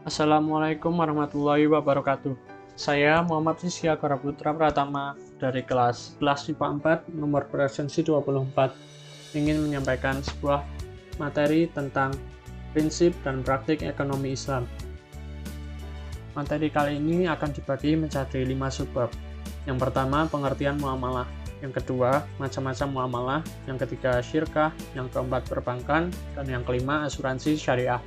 Assalamualaikum warahmatullahi wabarakatuh. Saya Muhammad Rizky Agara Putra Pratama dari kelas 11 IPA 4 nomor presensi 24 ingin menyampaikan sebuah materi tentang prinsip dan praktik ekonomi Islam. Materi kali ini akan dibagi menjadi 5 subbab. Yang pertama, pengertian muamalah. Yang kedua, macam-macam muamalah. Yang ketiga, syirkah. Yang keempat, perbankan. Dan yang kelima, asuransi syariah.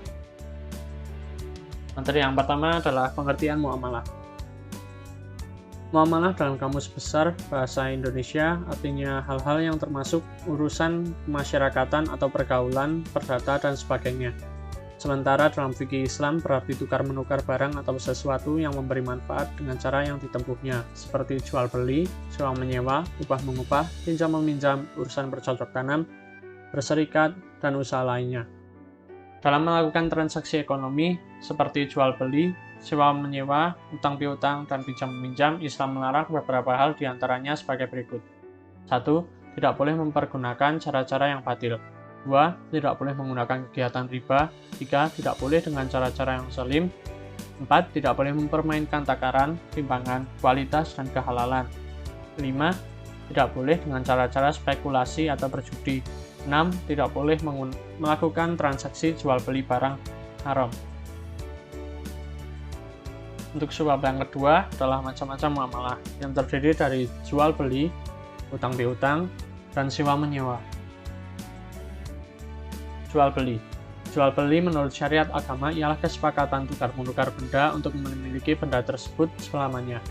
Materi yang pertama adalah pengertian muamalah. Muamalah dalam Kamus Besar Bahasa Indonesia artinya hal-hal yang termasuk urusan kemasyarakatan atau pergaulan, perdata, dan sebagainya. Sementara dalam fikih Islam berarti tukar-menukar barang atau sesuatu yang memberi manfaat dengan cara yang ditempuhnya, seperti jual-beli, sewa-menyewa, upah-mengupah, pinjam-meminjam, urusan bercocok tanam, berserikat, dan usaha lainnya. Dalam melakukan transaksi ekonomi seperti jual-beli, sewa-menyewa, utang-piutang, dan pinjam-meminjam, Islam melarang beberapa hal diantaranya sebagai berikut. 1. Tidak boleh mempergunakan cara-cara yang batil. 2. Tidak boleh menggunakan kegiatan riba. 3. Tidak boleh dengan cara-cara yang zalim. 4. Tidak boleh mempermainkan takaran, timbangan, kualitas, dan kehalalan. 5. Tidak boleh dengan cara-cara spekulasi atau berjudi. 6. Tidak boleh melakukan transaksi jual-beli barang haram. Untuk subbab yang kedua adalah macam-macam muamalah yang terdiri dari jual-beli, utang-piutang, dan sewa-menyewa. Jual-beli. Jual-beli menurut syariat agama ialah kesepakatan tukar-menukar benda untuk memiliki benda tersebut selamanya.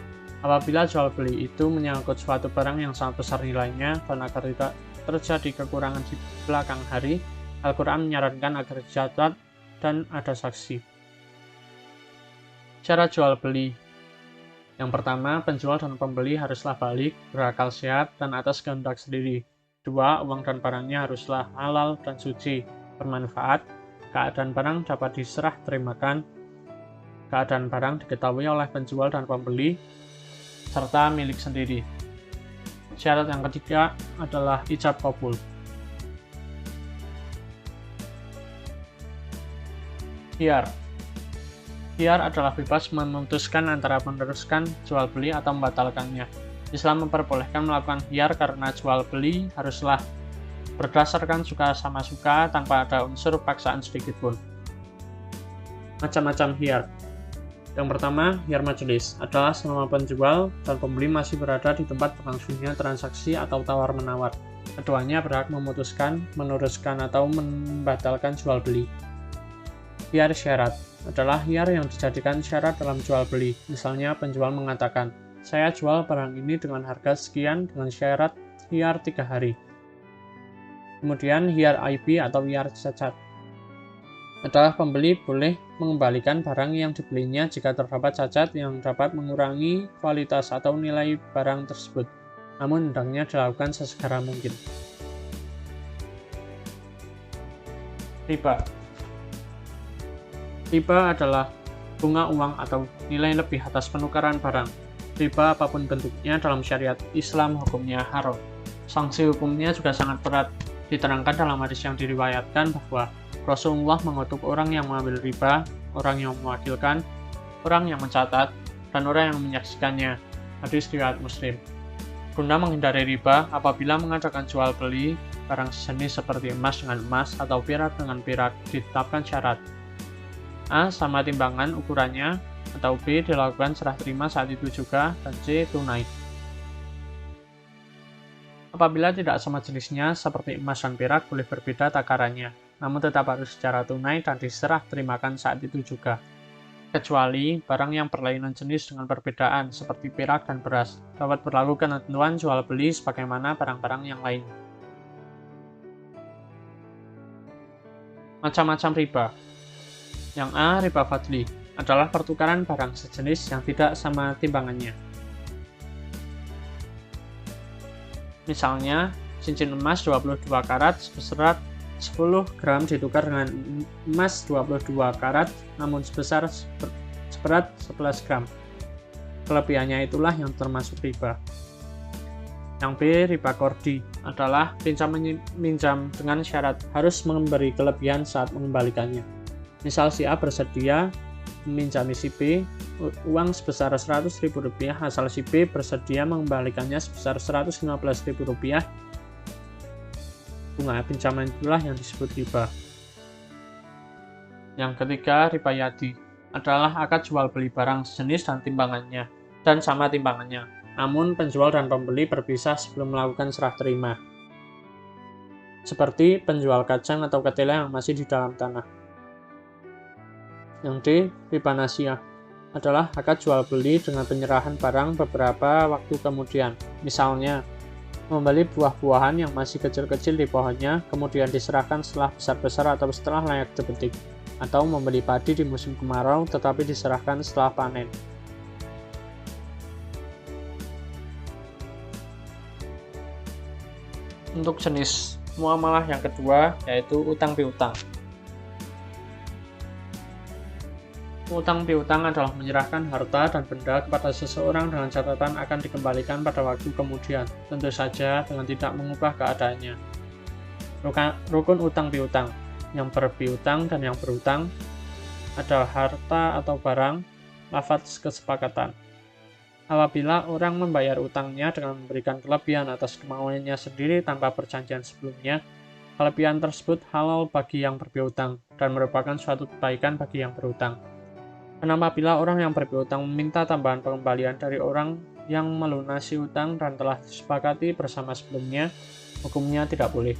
Apabila jual-beli itu menyangkut suatu barang yang sangat besar nilainya dan agar tidak terjadi kekurangan di belakang hari, Al-Quran menyarankan agar dicatat dan ada saksi. Cara jual beli. Yang pertama, penjual dan pembeli haruslah balik, berakal sehat, dan atas kehendak sendiri. 2. Uang dan barangnya haruslah halal dan suci, bermanfaat, keadaan barang dapat diserah terimakan, keadaan barang diketahui oleh penjual dan pembeli, serta milik sendiri. Syarat yang ketiga adalah ijab qabul. Khiyar. Khiyar adalah bebas memutuskan antara meneruskan jual beli atau membatalkannya. Islam memperbolehkan melakukan khiyar karena jual beli haruslah berdasarkan suka sama suka tanpa ada unsur paksaan sedikitpun. Macam-macam khiyar. Yang pertama, khiyar majelis adalah selama penjual dan pembeli masih berada di tempat berlangsungnya transaksi atau tawar-menawar. Keduanya berhak memutuskan, meneruskan, atau membatalkan jual beli. Khiyar syarat adalah khiyar yang dijadikan syarat dalam jual beli. Misalnya, penjual mengatakan, saya jual barang ini dengan harga sekian dengan syarat khiyar 3 hari. Kemudian, khiyar aib atau khiyar cacat adalah pembeli boleh mengembalikan barang yang dibelinya jika terdapat cacat yang dapat mengurangi kualitas atau nilai barang tersebut, namun hendaknya dilakukan sesegera mungkin. Riba. Riba adalah bunga uang atau nilai lebih atas penukaran barang. Riba apapun bentuknya dalam syariat Islam hukumnya haram. Sanksi hukumnya juga sangat berat. Diterangkan dalam hadis yang diriwayatkan bahwa Rasulullah mengutuk orang yang mengambil riba, orang yang mewakilkan, orang yang mencatat, dan orang yang menyaksikannya. Hadis riwayat Muslim. Guna menghindari riba, apabila mengadakan jual beli barang sejenis seperti emas dengan emas atau perak dengan perak, ditetapkan syarat. A. Sama timbangan ukurannya, atau B. Dilakukan serah terima saat itu juga, dan C. Tunai. Apabila tidak sama jenisnya, seperti emas dan perak, boleh berbeda takarannya, namun tetap harus secara tunai dan diserah terimakan saat itu juga. Kecuali barang yang berlainan jenis dengan perbedaan, seperti perak dan beras, dapat berlaku ketentuan jual beli sebagaimana barang-barang yang lain. Macam-macam riba. Yang A. Riba fadli adalah pertukaran barang sejenis yang tidak sama timbangannya. Misalnya, cincin emas 22 karat sebesar 10 gram ditukar dengan emas 22 karat namun seberat 11 gram. Kelebihannya itulah yang termasuk riba. Yang B. Riba kordi adalah pinjam-meminjam dengan syarat harus memberi kelebihan saat mengembalikannya. Misal si A bersedia meminjami si B uang sebesar Rp100.000 asal si B bersedia mengembalikannya sebesar Rp115.000. Bunga pinjaman itulah yang disebut riba. Yang ketiga, riba yadi adalah akad jual beli barang sejenis dan sama timbangannya. Namun penjual dan pembeli berpisah sebelum melakukan serah terima. Seperti penjual kacang atau ketela yang masih di dalam tanah. Yang D, riba nasiyah adalah akad jual beli dengan penyerahan barang beberapa waktu kemudian. Misalnya, membeli buah-buahan yang masih kecil-kecil di pohonnya, kemudian diserahkan setelah besar-besar atau setelah layak dipetik. Atau membeli padi di musim kemarau tetapi diserahkan setelah panen. Untuk jenis muamalah yang kedua yaitu utang piutang. Utang piutang adalah menyerahkan harta dan benda kepada seseorang dengan catatan akan dikembalikan pada waktu kemudian, tentu saja dengan tidak mengubah keadaannya. Rukun utang piutang, yang berpiutang dan yang berutang adalah harta atau barang, lafaz kesepakatan. Apabila orang membayar utangnya dengan memberikan kelebihan atas kemauannya sendiri tanpa perjanjian sebelumnya, kelebihan tersebut halal bagi yang berpiutang dan merupakan suatu kebaikan bagi yang berutang. Dan apabila orang yang berpiutang meminta tambahan pengembalian dari orang yang melunasi utang dan telah disepakati bersama sebelumnya, hukumnya tidak boleh.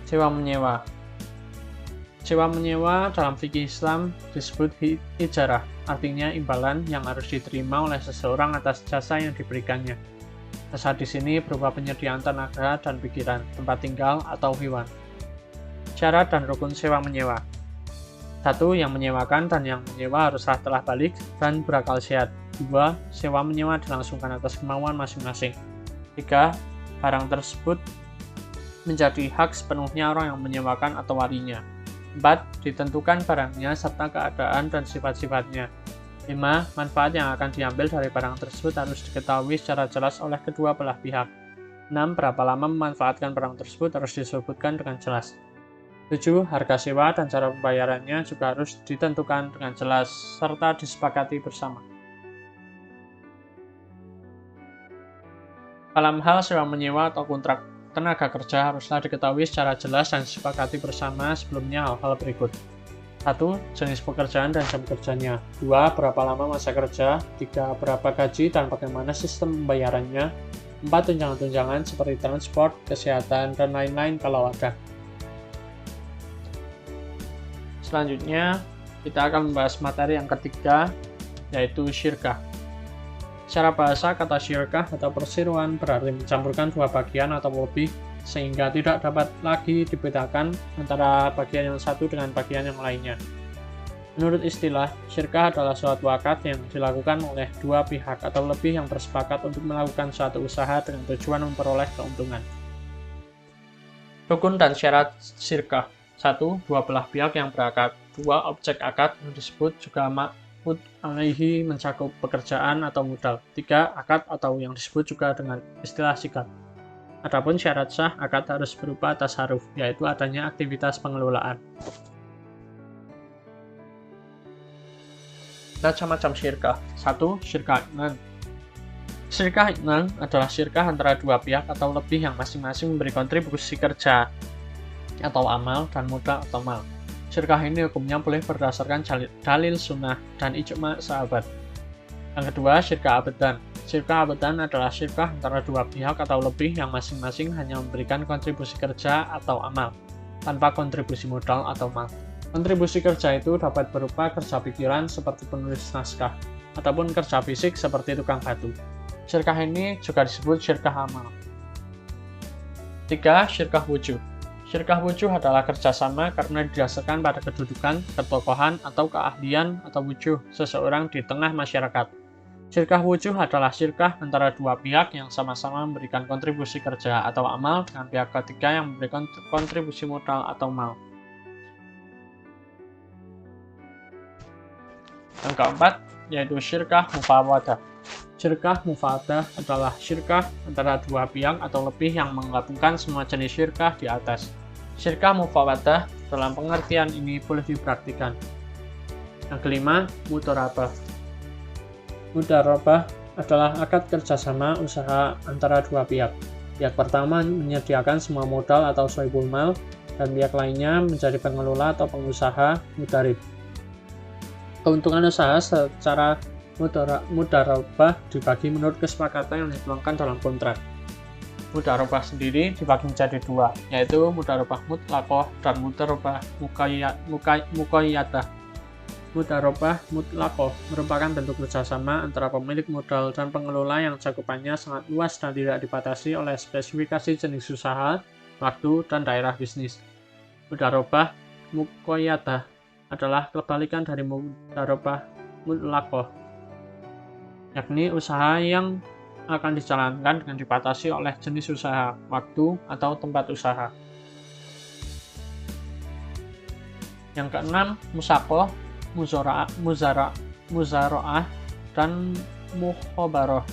Sewa menyewa. Sewa menyewa dalam fikih Islam disebut ijarah, artinya imbalan yang harus diterima oleh seseorang atas jasa yang diberikannya. Jasa di sini berupa penyediaan tenaga dan pikiran, tempat tinggal, atau hewan. Syarat dan rukun sewa menyewa. 1. Yang menyewakan dan yang menyewa haruslah telah balik dan berakal sehat. 2. Sewa menyewa dilangsungkan atas kemauan masing-masing. 3. Barang tersebut menjadi hak sepenuhnya orang yang menyewakan atau walinya. 4. Ditentukan barangnya serta keadaan dan sifat-sifatnya. 5. Manfaat yang akan diambil dari barang tersebut harus diketahui secara jelas oleh kedua belah pihak. 6. Berapa lama memanfaatkan barang tersebut harus disebutkan dengan jelas. 7. Harga sewa dan cara pembayarannya juga harus ditentukan dengan jelas serta disepakati bersama. Dalam hal sewa menyewa atau kontrak tenaga kerja haruslah diketahui secara jelas dan disepakati bersama sebelumnya hal-hal berikut. 1. Jenis pekerjaan dan jam kerjanya. 2. Berapa lama masa kerja. 3. Berapa gaji dan bagaimana sistem pembayarannya. 4. Tunjangan-tunjangan seperti transport, kesehatan, dan lain-lain kalau ada. Selanjutnya, kita akan membahas materi yang ketiga, yaitu syirkah. Secara bahasa, kata syirkah atau perseteruan berarti mencampurkan dua bagian atau lebih, sehingga tidak dapat lagi dibedakan antara bagian yang satu dengan bagian yang lainnya. Menurut istilah, syirkah adalah suatu akad yang dilakukan oleh dua pihak atau lebih yang bersepakat untuk melakukan suatu usaha dengan tujuan memperoleh keuntungan. Rukun dan syarat syirkah. 1. Dua belah pihak yang berakad. 2. Objek akad yang disebut juga ma'qud alaihi mencakup pekerjaan atau modal. 3. Akad atau yang disebut juga dengan istilah sikat. Adapun syarat sah, akad harus berupa tasarruf, yaitu adanya aktivitas pengelolaan. Macam-macam syirkah. 1. Syirkah i'nan. Syirkah i'nan adalah syirkah antara dua pihak atau lebih yang masing-masing memberi kontribusi kerja atau amal dan modal atau mal. Syirkah ini hukumnya boleh berdasarkan dalil sunnah dan ijma sahabat. Yang kedua, syirkah abadan. Syirkah abadan adalah syirkah antara dua pihak atau lebih yang masing-masing hanya memberikan kontribusi kerja atau amal, tanpa kontribusi modal atau mal. Kontribusi kerja itu dapat berupa kerja pikiran seperti penulis naskah, ataupun kerja fisik seperti tukang batu. Syirkah ini juga disebut syirkah amal. 3. Syirkah wujuh. Syirkah wujuh adalah kerjasama karena didasarkan pada kedudukan, ketokohan, atau keahlian atau wujuh seseorang di tengah masyarakat. Syirkah wujuh adalah syirkah antara dua pihak yang sama-sama memberikan kontribusi kerja atau amal dengan pihak ketiga yang memberikan kontribusi modal atau mal. Yang keempat, yaitu syirkah mufawadah. Syirkah mufawadah adalah syirkah antara dua pihak atau lebih yang menggabungkan semua jenis syirkah di atas. Syirkah mufawadah dalam pengertian ini boleh dipraktikkan Yang kelima, mudharabah. Mudharabah adalah akad kerjasama usaha antara dua pihak. Pihak pertama menyediakan semua modal atau sohibul mal, dan pihak lainnya menjadi pengelola atau pengusaha mudharib. Keuntungan usaha secara mudharabah dibagi menurut kesepakatan yang dituangkan dalam kontrak. Mudharabah sendiri dibagi menjadi dua, yaitu mudharabah mutlaqah dan mudharabah muqayyadah. Mudharabah mutlaqah merupakan bentuk kerjasama antara pemilik modal dan pengelola yang cakupannya sangat luas dan tidak dibatasi oleh spesifikasi jenis usaha, waktu, dan daerah bisnis. Mudharabah muqayyadah adalah kebalikan dari mudharabah mutlaqah, yakni usaha yang akan dijalankan dengan dibatasi oleh jenis usaha, waktu, atau tempat usaha. Yang keenam, musaqah, muzara'ah, dan mukhabarah.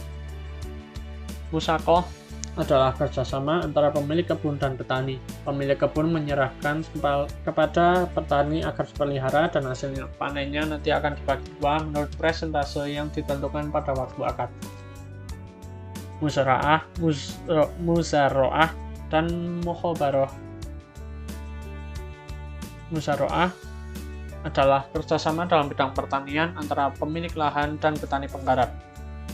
Musaqah adalah kerjasama antara pemilik kebun dan petani. Pemilik kebun menyerahkan kepada petani agar dipelihara dan hasilnya panennya nanti akan dibagi dua menurut persentase yang ditentukan pada waktu akad. Muzara'ah, dan mukhabarah. Muzara'ah adalah kerjasama dalam bidang pertanian antara pemilik lahan dan petani penggarap.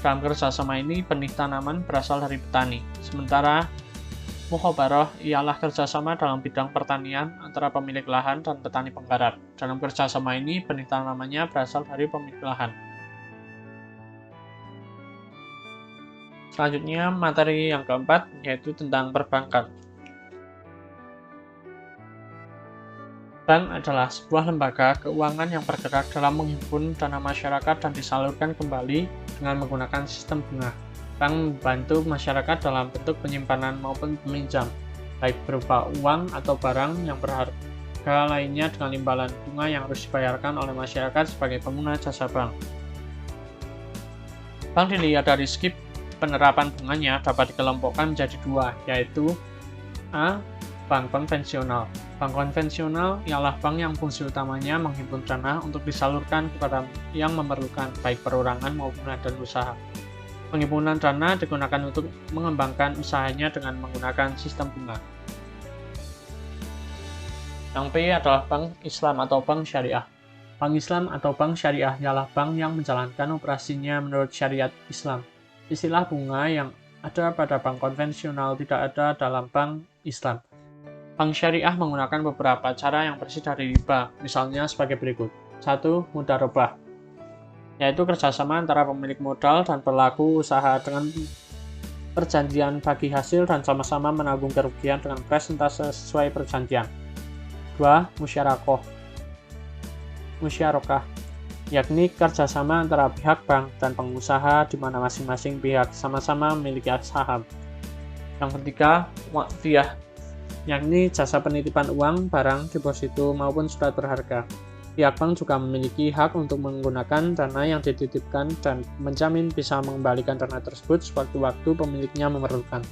Dalam kerjasama ini, benih tanaman berasal dari petani. Sementara mukhabarah ialah kerjasama dalam bidang pertanian antara pemilik lahan dan petani penggarap. Dalam kerjasama ini, benih tanamannya berasal dari pemilik lahan. Selanjutnya, materi yang keempat, yaitu tentang perbankan. Bank adalah sebuah lembaga keuangan yang bergerak dalam menghimpun dana masyarakat dan disalurkan kembali dengan menggunakan sistem bunga. Bank membantu masyarakat dalam bentuk penyimpanan maupun peminjam, baik berupa uang atau barang yang berharga lainnya dengan imbalan bunga yang harus dibayarkan oleh masyarakat sebagai pengguna jasa bank. Bank dilihat dari segi penerapan bunganya dapat dikelompokkan menjadi dua, yaitu A. Bank konvensional. Bank konvensional ialah bank yang fungsi utamanya menghimpun dana untuk disalurkan kepada yang memerlukan, baik perorangan maupun badan usaha. Penghimpunan dana digunakan untuk mengembangkan usahanya dengan menggunakan sistem bunga. Yang B adalah bank Islam atau bank syariah. Bank Islam atau bank syariah ialah bank yang menjalankan operasinya menurut syariat Islam. Istilah bunga yang ada pada bank konvensional tidak ada dalam bank Islam. Bank syariah menggunakan beberapa cara yang bersih dari riba, misalnya sebagai berikut. 1. Mudharabah, yaitu kerjasama antara pemilik modal dan pelaku usaha dengan perjanjian bagi hasil dan sama-sama menanggung kerugian dengan persentase sesuai perjanjian. 2. Musyarakah, yakni kerjasama antara pihak bank dan pengusaha di mana masing-masing pihak sama-sama memiliki saham. Yang ketiga, waqfiyah, yakni jasa penitipan uang, barang, deposito, maupun surat berharga. Pihak bank juga memiliki hak untuk menggunakan dana yang dititipkan dan menjamin bisa mengembalikan dana tersebut sewaktu-waktu pemiliknya memerlukan.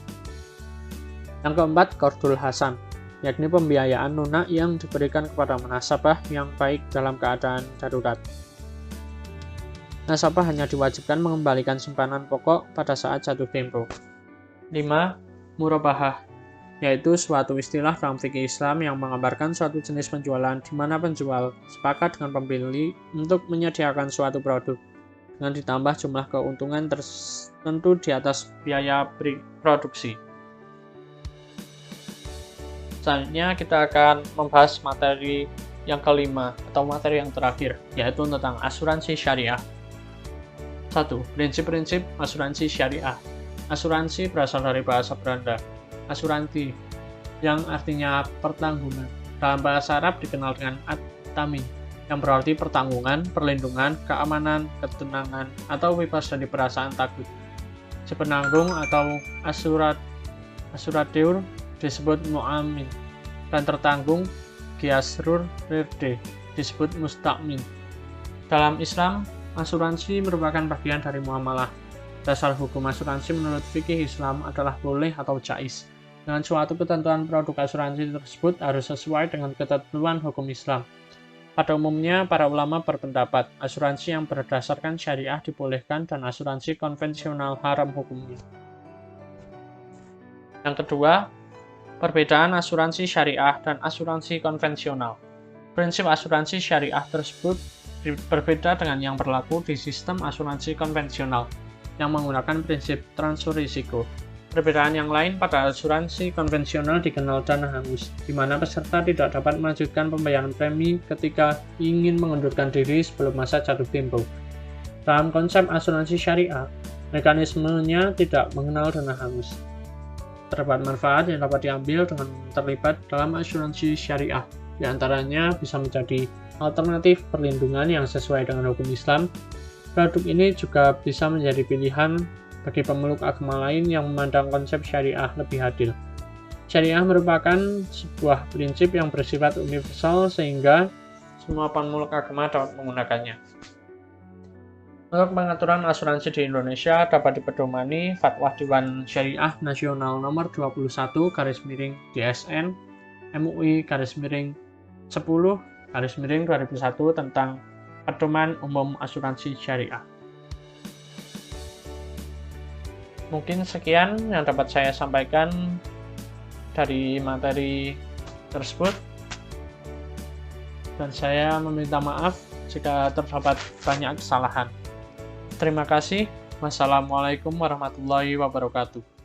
Yang keempat, qardul hasan, yakni pembiayaan lunak yang diberikan kepada nasabah yang baik dalam keadaan darurat. Nasabah hanya diwajibkan mengembalikan simpanan pokok pada saat jatuh tempo. 5. Murabahah, yaitu suatu istilah dalam fikih Islam yang menggambarkan suatu jenis penjualan di mana penjual sepakat dengan pembeli untuk menyediakan suatu produk dengan ditambah jumlah keuntungan tertentu di atas biaya produksi. Selanjutnya kita akan membahas materi yang kelima atau materi yang terakhir, yaitu tentang asuransi syariah. 1. Prinsip-prinsip asuransi syariah. Asuransi berasal dari bahasa Belanda asuransi, yang artinya pertanggungan. Dalam bahasa Arab dikenal dengan at-tamin, yang berarti pertanggungan, perlindungan, keamanan, ketenangan, atau bebas dari perasaan takut. Si penanggung atau asurateur disebut mu'amin, dan tertanggung giasrur rerde disebut musta'min. Dalam Islam, asuransi merupakan bagian dari muamalah. Dasar hukum asuransi menurut fikih Islam adalah boleh atau jais. Dengan suatu ketentuan produk asuransi tersebut harus sesuai dengan ketentuan hukum Islam. Pada umumnya, para ulama berpendapat asuransi yang berdasarkan syariah dibolehkan dan asuransi konvensional haram hukumnya. Yang kedua, perbedaan asuransi syariah dan asuransi konvensional. Prinsip asuransi syariah tersebut berbeda dengan yang berlaku di sistem asuransi konvensional yang menggunakan prinsip transfer risiko. Perbedaan yang lain pada asuransi konvensional dikenal dana hangus, di mana peserta tidak dapat melanjutkan pembayaran premi ketika ingin mengundurkan diri sebelum masa jatuh tempo. Dalam konsep asuransi syariah, mekanismenya tidak mengenal dana hangus. Terdapat manfaat yang dapat diambil dengan terlibat dalam asuransi syariah. Di antaranya bisa menjadi alternatif perlindungan yang sesuai dengan hukum Islam. Produk ini juga bisa menjadi pilihan bagi pemeluk agama lain yang memandang konsep syariah lebih adil. Syariah merupakan sebuah prinsip yang bersifat universal sehingga semua pemeluk agama dapat menggunakannya. Untuk pengaturan asuransi di Indonesia dapat dipedomani Fatwa Dewan Syariah Nasional Nomor 21/DSN MUI/10/2001 tentang Pedoman Umum Asuransi Syariah. Mungkin sekian yang dapat saya sampaikan dari materi tersebut, dan saya meminta maaf jika terdapat banyak kesalahan. Terima kasih. Wassalamualaikum warahmatullahi wabarakatuh.